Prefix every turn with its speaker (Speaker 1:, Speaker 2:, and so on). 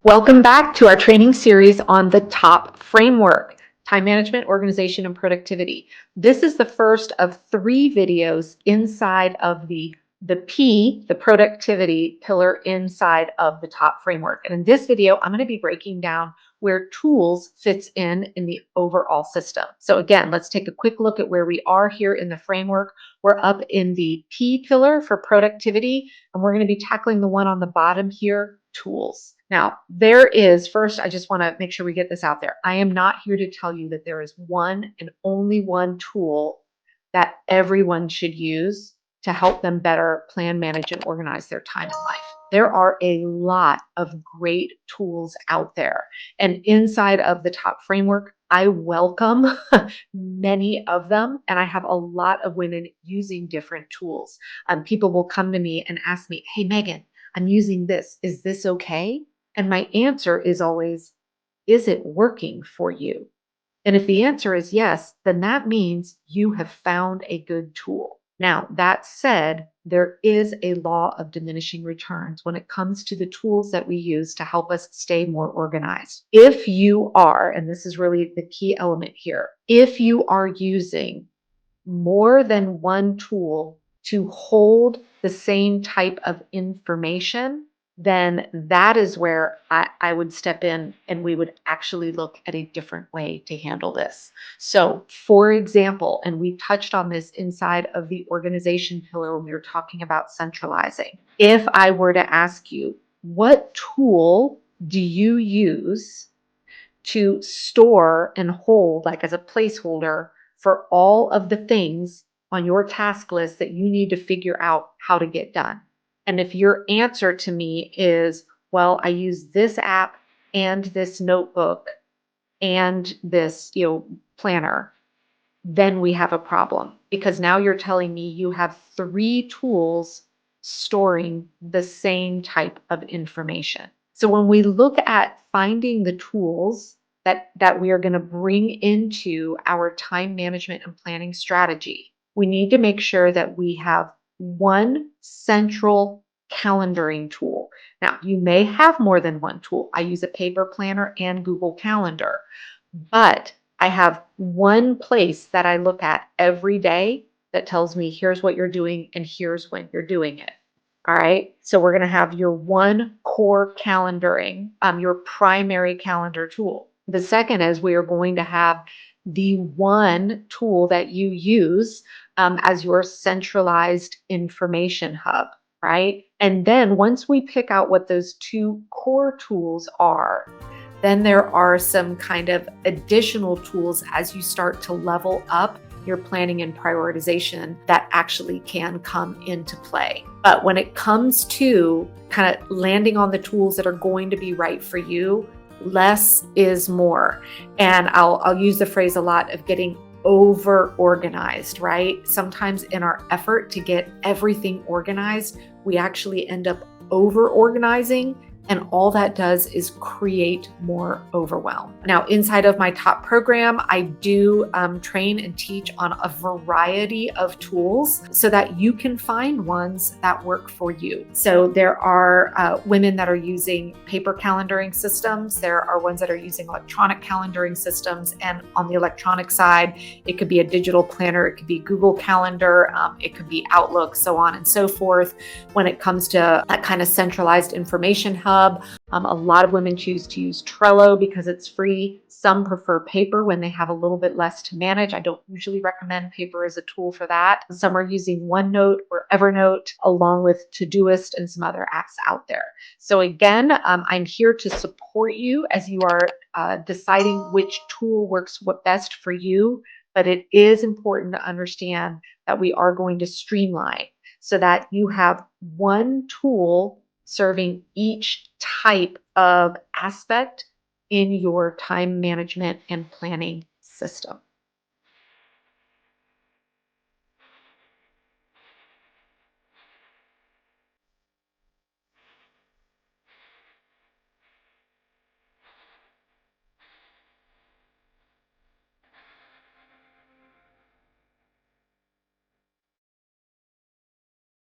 Speaker 1: Welcome back to our training series on the TOP framework, time management, organization, and productivity. This is the first of 3 videos inside of the P, the productivity pillar inside of the TOP framework. And in this video, I'm going to be breaking down where tools fits in the overall system. So again, let's take a quick look at where we are here in the framework. We're up in the P pillar for productivity, and we're going to be tackling the one on the bottom here, tools. Now, first, I just want to make sure we get this out there. I am not here to tell you that there is one and only one tool that everyone should use to help them better plan, manage, and organize their time in life. There are a lot of great tools out there. And inside of the TOP framework, I welcome many of them. And I have a lot of women using different tools. People will come to me and ask me, "Hey, Megan, I'm using this. Is this okay?" And my answer is always, is it working for you? And if the answer is yes, then that means you have found a good tool. Now, that said, there is a law of diminishing returns when it comes to the tools that we use to help us stay more organized. If you are, and this is really the key element here, if you are using more than one tool to hold the same type of information, then that is where I would step in and we would actually look at a different way to handle this. So, for example, and we touched on this inside of the organization pillar when we were talking about centralizing. If I were to ask you, what tool do you use to store and hold, like as a placeholder, for all of the things on your task list that you need to figure out how to get done? And if your answer to me is, well, I use this app and this notebook and this, planner, then we have a problem, because now you're telling me you have 3 tools storing the same type of information. So when we look at finding the tools that we are going to bring into our time management and planning strategy, we need to make sure that we have one central calendaring tool. Now, you may have more than one tool. I use a paper planner and Google Calendar, but I have one place that I look at every day that tells me here's what you're doing and here's when you're doing it. All right. So we're going to have your one core calendaring, your primary calendar tool. The second is we are going to have the one tool that you use as your centralized information hub, right? And then once we pick out what those 2 core tools are, then there are some kind of additional tools as you start to level up your planning and prioritization that actually can come into play. But when it comes to kind of landing on the tools that are going to be right for you, less is more. And I'll use the phrase a lot of getting over organized, right? Sometimes in our effort to get everything organized, we actually end up over organizing. And all that does is create more overwhelm. Now, inside of my TOP program, I do train and teach on a variety of tools so that you can find ones that work for you. So there are women that are using paper calendaring systems. There are ones that are using electronic calendaring systems. And on the electronic side, it could be a digital planner, it could be Google Calendar, it could be Outlook, so on and so forth. When it comes to that kind of centralized information hub, a lot of women choose to use Trello because it's free. Some prefer paper when they have a little bit less to manage. I don't usually recommend paper as a tool for that. Some are using OneNote or Evernote along with Todoist and some other apps out there. So again, I'm here to support you as you are deciding which tool works what best for you. But it is important to understand that we are going to streamline so that you have one tool serving each type of aspect in your time management and planning system.